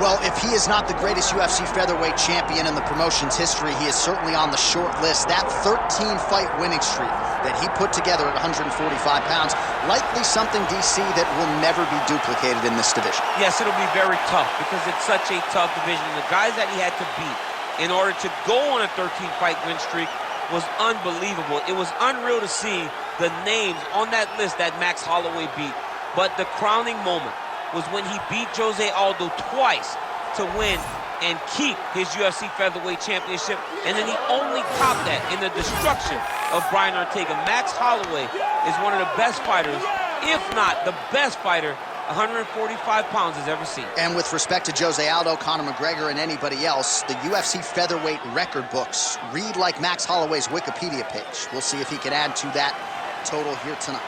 Well, if he is not the greatest UFC featherweight champion in the promotion's history, he is certainly on the short list. That 13-fight winning streak that he put together at 145 pounds, likely something, DC, that will never be duplicated in this division. Yes, it'll be very tough because it's such a tough division. The guys that he had to beat in order to go on a 13-fight win streak was unbelievable. It was unreal to see the names on that list that Max Holloway beat. But the crowning moment was when he beat Jose Aldo twice to win and keep his UFC featherweight championship, and then he only topped that in the destruction of Brian Ortega. Max Holloway is one of the best fighters, if not the best fighter 145 pounds has ever seen. And with respect to Jose Aldo, Conor McGregor, and anybody else, the UFC featherweight record books read like Max Holloway's Wikipedia page. We'll see if he can add to that total here tonight.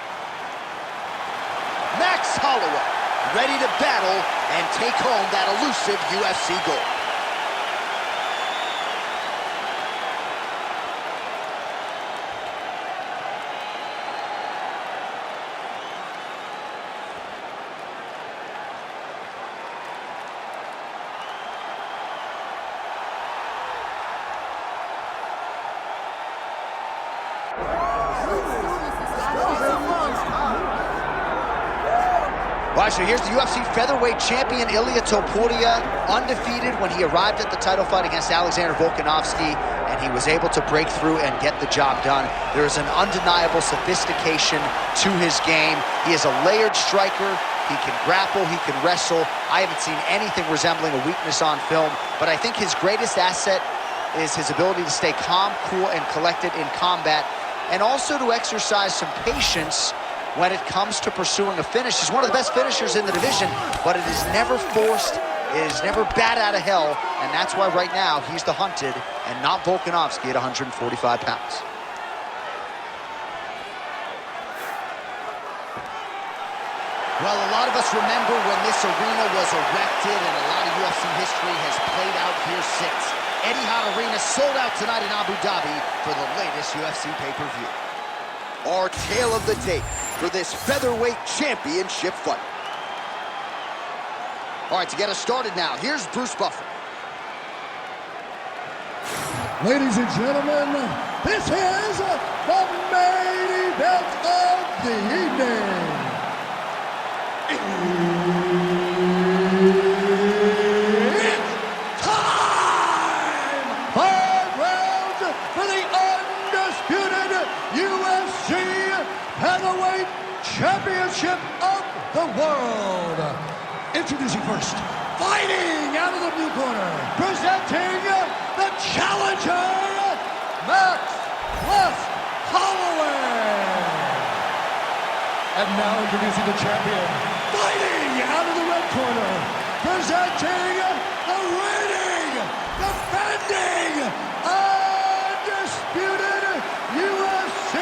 Max Holloway, ready to battle and take home that elusive UFC gold. All right, so here's the UFC featherweight champion, Ilia Topuria, undefeated when he arrived at the title fight against Alexander Volkanovski, and he was able to break through and get the job done. There is an undeniable sophistication to his game. He is a layered striker. He can grapple, he can wrestle. I haven't seen anything resembling a weakness on film, but I think his greatest asset is his ability to stay calm, cool, and collected in combat, and also to exercise some patience when it comes to pursuing a finish. He's one of the best finishers in the division, but it is never forced, it is never bat out of hell, and that's why right now he's the hunted and not Volkanovski at 145 pounds. Well, a lot of us remember when this arena was erected, and a lot of UFC history has played out here since. Etihad Arena sold out tonight in Abu Dhabi for the latest UFC pay-per-view. Our tale of the tape for this featherweight championship fight. All right, to get us started now, here's Bruce Buffer. Ladies and gentlemen, this is the main event of the evening. It's time! 5 rounds for the undisputed UFC Heavyweight Championship of the world. Introducing first, fighting out of the blue corner, presenting the challenger, Max Holloway. And now introducing the champion, fighting out of the red corner, presenting the reigning, defending, undisputed UFC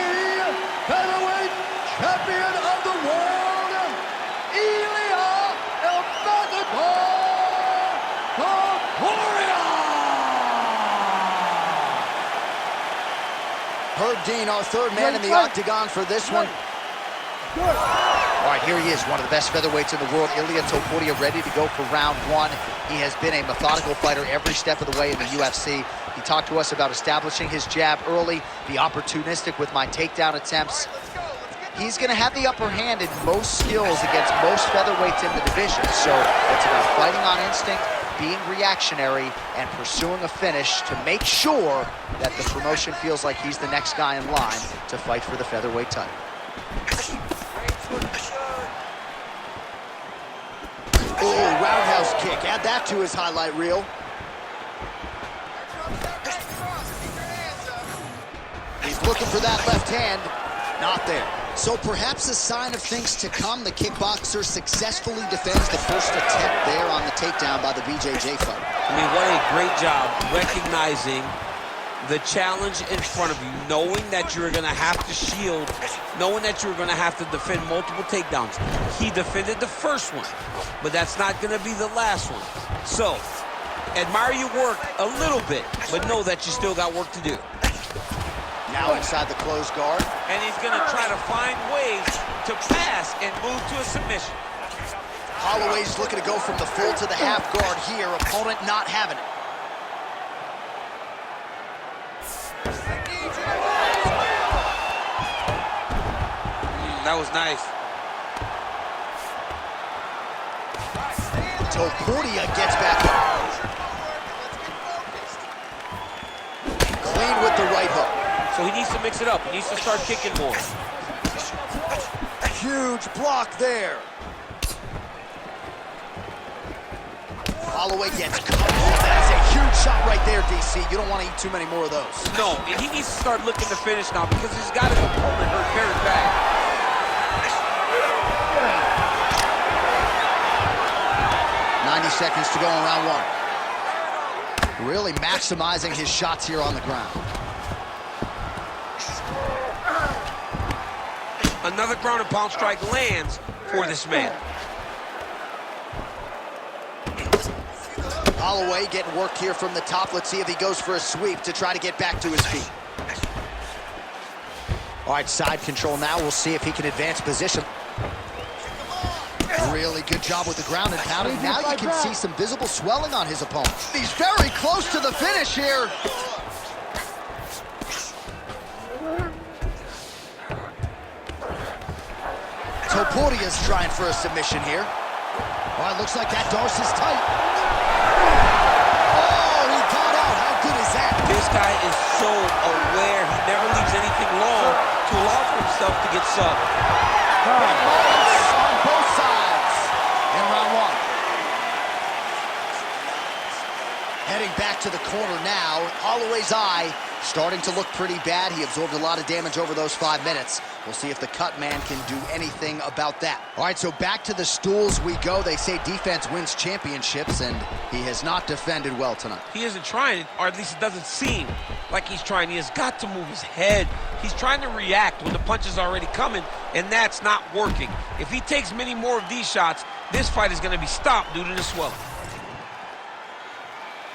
Featherweight Champion of the world, Ilia Topuria. Herb Dean, our third man in the octagon for this one. All right, here he is, one of the best featherweights in the world, Ilia Topuria, ready to go for round one. He has been a methodical fighter every step of the way in the UFC. He talked to us about establishing his jab early, be opportunistic with my takedown attempts. He's going to have the upper hand in most skills against most featherweights in the division, so it's about fighting on instinct, being reactionary, and pursuing a finish to make sure that the promotion feels like he's the next guy in line to fight for the featherweight title. Oh, roundhouse kick. Add that to his highlight reel. He's looking for that left hand. Not there. So perhaps a sign of things to come. The kickboxer successfully defends the first attempt there on the takedown by the BJJ fighter. I mean, what a great job recognizing the challenge in front of you, knowing that you're going to have to shield, knowing that you're going to have to defend multiple takedowns. He defended the first one, but that's not going to be the last one. So, admire your work a little bit, but know that you still got work to do. Now inside the closed guard. And he's going to try to find ways to pass and move to a submission. Holloway's looking to go from the full to the half guard here. Opponent not having it. That was nice. Topuria gets back up. Clean with the right hook. So he needs to mix it up. He needs to start kicking more. Huge block there. Holloway gets cut. That's a huge shot right there, DC. You don't want to eat too many more of those. No, and he needs to start looking to finish now because he's got his opponent hurt very bad. 90 seconds to go in round one. Really maximizing his shots here on the ground. Another ground and pound strike lands for this man. Holloway getting work here from the top. Let's see if he goes for a sweep to try to get back to his feet. All right, side control now. We'll see if he can advance position. Really good job with the ground and pounding. Now you can see some visible swelling on his opponent. He's very close to the finish here. Topuria's trying for a submission here. Oh, it looks like that Darce is tight. Oh, he got out. How good is that? This guy is so aware. He never leaves anything long to allow for himself to get subbed. Big moments on both sides in round one. Heading back to the corner now. Holloway's eye starting to look pretty bad. He absorbed a lot of damage over those 5 minutes. We'll see if the cut man can do anything about that. All right, so back to the stools we go. They say defense wins championships, and he has not defended well tonight. He isn't trying, or at least it doesn't seem like he's trying. He has got to move his head. He's trying to react when the punch is already coming, and that's not working. If he takes many more of these shots, this fight is going to be stopped due to the swelling.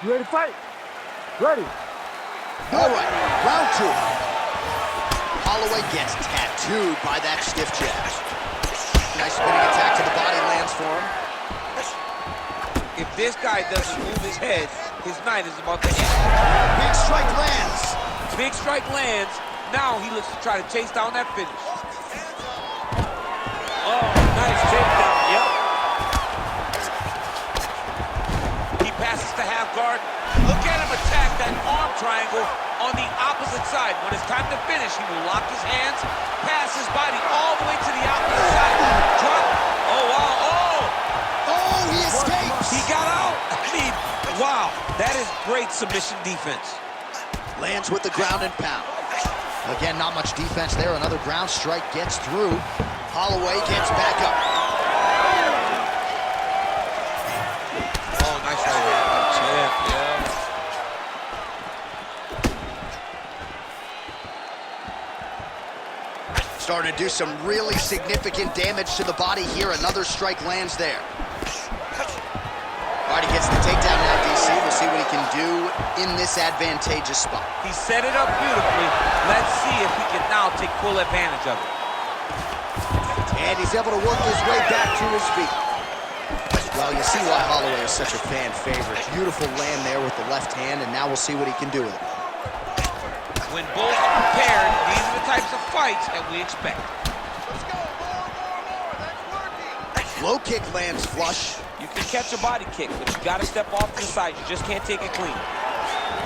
You ready to fight? Ready. All right, round two. Holloway gets tattooed by that stiff jab. Nice spinning attack to the body lands for him. If this guy doesn't move his head, his night is about to end. Big strike lands. Big strike lands. Now he looks to try to chase down that finish. Oh, nice takedown. Yep. He passes the half guard. Look at him attack that arm triangle on the opposite side. When it's time to finish, he will lock his hands, pass his body all the way to the opposite side. Drop. Oh, wow. Oh, he escapes. He got out. I mean, wow. That is great submission defense. Lands with the ground and pound. Again, not much defense there. Another ground strike gets through. Holloway gets back up. Oh, nice right hand. Champ, yeah. Starting to do some really significant damage to the body here. Another strike lands there. All right, he gets the takedown now, DC. We'll see what he can do in this advantageous spot. He set it up beautifully. Let's see if he can now take full advantage of it. And he's able to work his way back to his feet. Well, you see why Holloway is such a fan favorite. Beautiful land there with the left hand, and now we'll see what he can do with it. When both are prepared, these are the types of fights that we expect. Let's go, more, that's working. Low kick lands flush. You can catch a body kick, but you got to step off to the side. You just can't take it clean.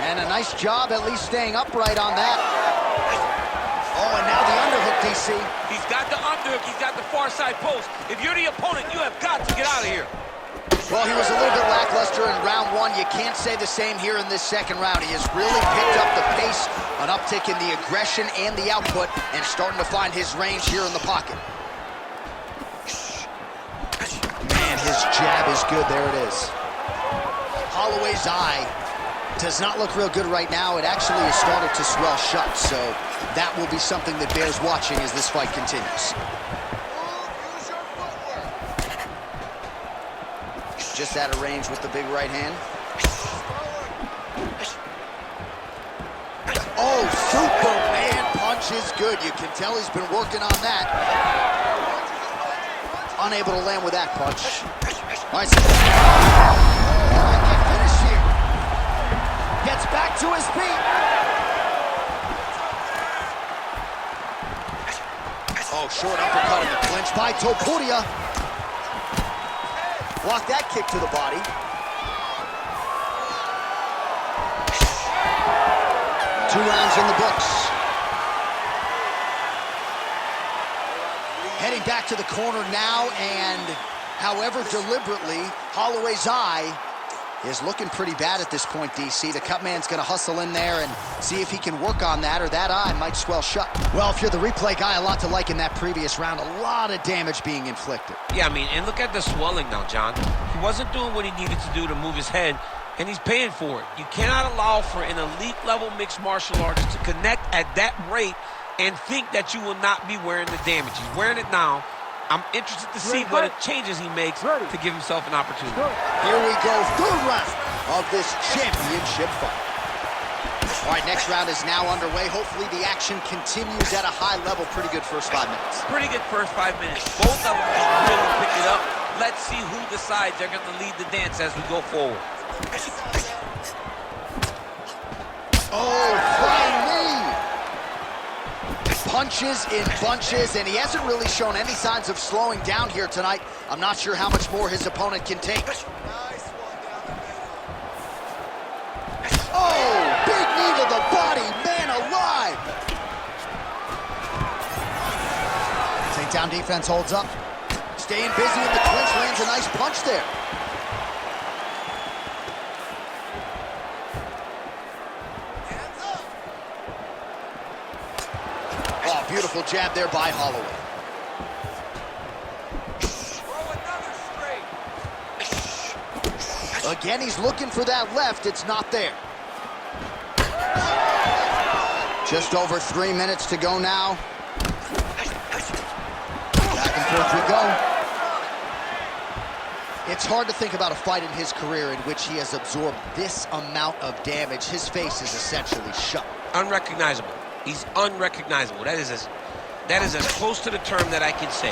And a nice job at least staying upright on that. Oh, and now the underhook, DC. He's got the underhook. He's got the far side post. If you're the opponent, you have got to get out of here. Well, he was a little bit lackluster in round one. You can't say the same here in this second round. He has really picked up the pace, an uptick in the aggression and the output, and starting to find his range here in the pocket. Man, his jab is good. There it is. Holloway's eye does not look real good right now. It actually has started to swell shut, so that will be something that bears watching as this fight continues. Just out of range with the big right hand. Oh, Superman punch is good. You can tell he's been working on that. Unable to land with that punch. All right, so might get finished here. Gets back to his feet. Oh, short uppercut in the clinch by Topuria. Blocked that kick to the body. Two rounds in the books. Heading back to the corner now, and however deliberately, Holloway's eye is looking pretty bad at this point, DC. The cut man's gonna hustle in there and see if he can work on that, or that eye might swell shut. Well, if you're the replay guy, a lot to like in that previous round. A lot of damage being inflicted. Yeah, I mean, and look at the swelling now, John. He wasn't doing what he needed to do to move his head, and he's paying for it. You cannot allow for an elite-level mixed martial artist to connect at that rate and think that you will not be wearing the damage. He's wearing it now. I'm interested to see what changes he makes to give himself an opportunity. Here we go, third round of this championship fight. All right, next round is now underway. Hopefully the action continues at a high level. Pretty good first 5 minutes. Pretty good first 5 minutes. Both of them can really pick it up. Let's see who decides they're going to lead the dance as we go forward. Oh, flying knee! Punches in bunches, and he hasn't really shown any signs of slowing down here tonight. I'm not sure how much more his opponent can take. Oh, big knee to the body, man alive! Takedown defense holds up. Staying busy in the clinch, lands a nice punch there. Oh, beautiful jab there by Holloway. Again, he's looking for that left. It's not there. Just over 3 minutes to go now. Back and forth we go. It's hard to think about a fight in his career in which he has absorbed this amount of damage. His face is essentially shut. Unrecognizable. He's unrecognizable. That is as close to the term that I can say.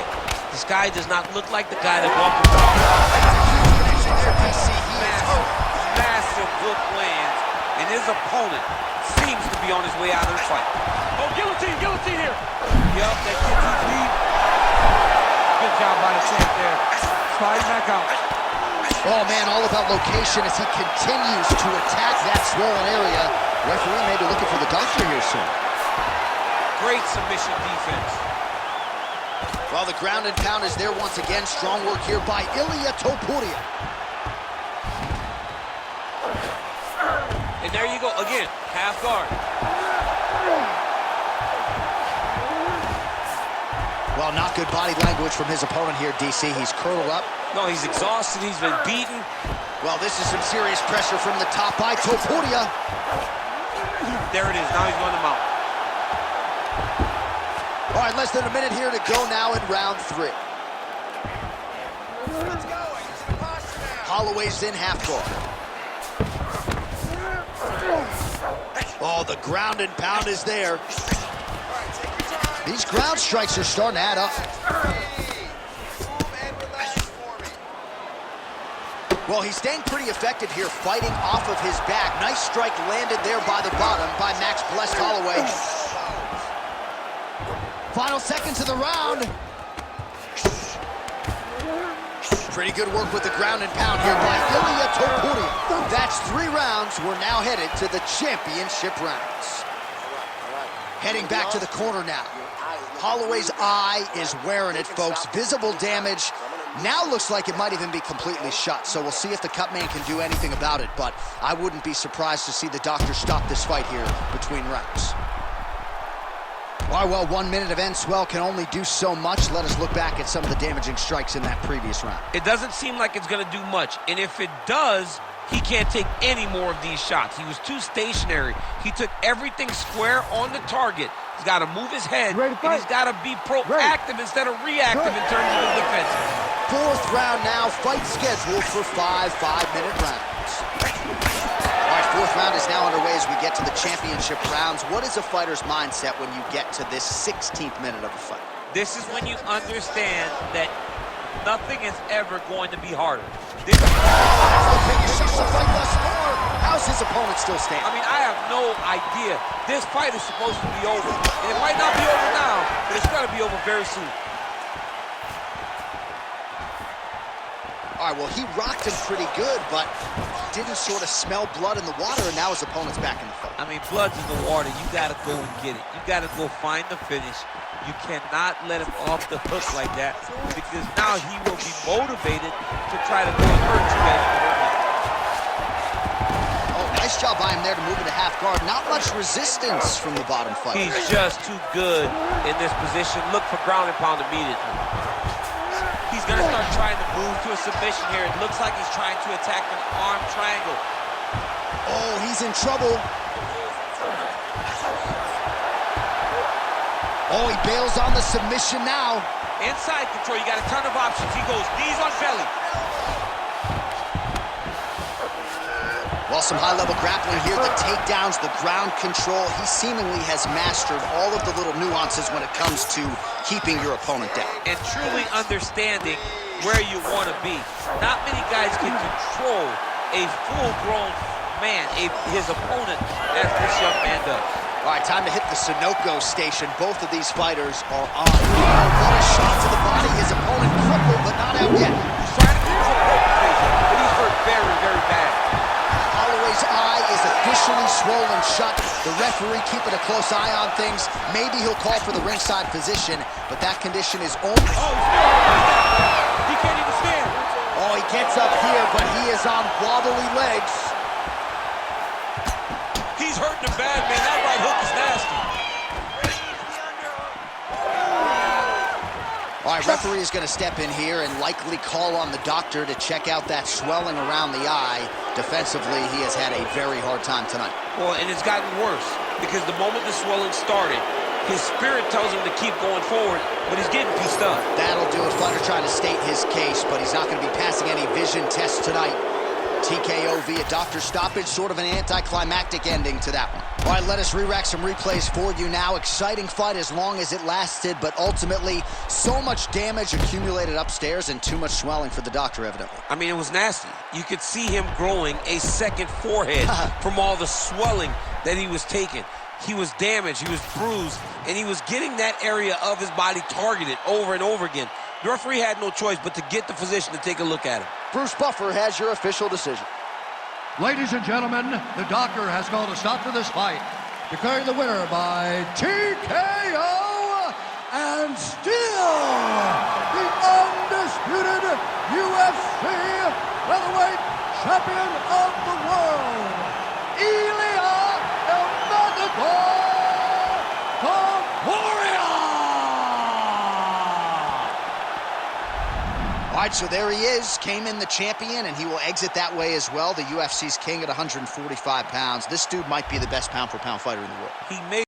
This guy does not look like the guy that walked around. Massive hook lands, and his opponent seems to be on his way out of the fight. Oh, guillotine here. Yup, that gets his lead. Good job by the champ there. Sliding back out. Oh, man, all about location as he continues to attack that swollen area. Referee may be looking for the doctor here soon. Great submission defense. Well, the ground and pound is there once again. Strong work here by Ilia Topuria. And there you go, again, half guard. Well, not good body language from his opponent here, DC. He's curled up. No, he's exhausted, he's been beaten. Well, this is some serious pressure from the top by Topuria. There it is, now he's going to mount. All right, less than a minute here to go now in round 3. Let's go. Holloway's in half guard. Oh, the ground and pound is there. These ground strikes are starting to add up. Well, he's staying pretty effective here, fighting off of his back. Nice strike landed there by the bottom by Max Blessed Holloway. Final seconds of the round. Pretty good work with the ground and pound here by Ilia Topuria. That's 3 rounds. We're now headed to the championship rounds. Heading back to the corner now. Holloway's eye is wearing it, folks. Visible damage. Now looks like it might even be completely shut, so we'll see if the cut man can do anything about it, but I wouldn't be surprised to see the doctor stop this fight here between rounds. All right, well, 1 minute of end swell can only do so much. Let us look back at some of the damaging strikes in that previous round. It doesn't seem like it's going to do much, and if it does, he can't take any more of these shots. He was too stationary. He took everything square on the target. He's got to move his head, and he's got to be proactive instead of reactive in terms of his defense. 4th round now, fight scheduled for 5 5-minute rounds. All right, 4th round is now underway as we get to the championship rounds. What is a fighter's mindset when you get to this 16th minute of a fight? This is when you understand that Nothing is ever going to be harder. This That's the biggest shot of the fight thus far. How's his opponent still standing? I mean, I have no idea. This fight is supposed to be over. And it might not be over now, but it's going to be over very soon. All right, well, he rocked him pretty good, but didn't sort of smell blood in the water, and now his opponent's back in the fight. I mean, blood's in the water. You got to go and get it. You got to go find the finish. You cannot let him off the hook like that, because now he will be motivated to try to go and hurt you guys. Oh, nice job by him there to move into half guard. Not much resistance from the bottom fighter. He's just too good in this position. Look for ground and pound immediately. He's going to start trying to move to a submission here. It looks like he's trying to attack an arm triangle. Oh, he's in trouble. Oh, he bails on the submission now. Inside control, you got a ton of options. He goes knees on belly. Well, some high-level grappling here. The takedowns, the ground control. He seemingly has mastered all of the little nuances when it comes to keeping your opponent down. And truly understanding where you want to be. Not many guys can control a full-grown man, his opponent, as this young man does. All right, time to hit the Sunoco station. Both of these fighters are on. Oh, what a shot to the body. His opponent crippled, but not out yet. He's trying to get to a broken face, but he's hurt very, very bad. Holloway's eye is officially swollen shut. The referee keeping a close eye on things. Maybe he'll call for the ringside physician, but that condition is only... Oh, still, he can't even stand. Oh, he gets up here, but he is on wobbly legs. He's hurting him bad, man. That right hook is nasty. All right, referee is going to step in here and likely call on the doctor to check out that swelling around the eye. Defensively, he has had a very hard time tonight. Well, and it's gotten worse because the moment the swelling started, his spirit tells him to keep going forward, but he's getting pieced up. That'll do it. Fighter trying to state his case, but he's not going to be passing any vision tests tonight. TKO via doctor stoppage, sort of an anticlimactic ending to that one. All right, let us re-rack some replays for you now. Exciting fight as long as it lasted, but ultimately so much damage accumulated upstairs and too much swelling for the doctor, evidently. I mean, it was nasty. You could see him growing a second forehead from all the swelling that he was taking. He was damaged, he was bruised, and he was getting that area of his body targeted over and over again. The referee had no choice but to get the physician to take a look at him. Bruce Buffer has your official decision. Ladies and gentlemen, the doctor has called a stop to this fight, declaring the winner by TKO, and still the undisputed UFC featherweight champion of the world, Ilia Topuria! All right, so there he is, came in the champion, and he will exit that way as well. The UFC's king at 145 pounds. This dude might be the best pound-for-pound fighter in the world. He made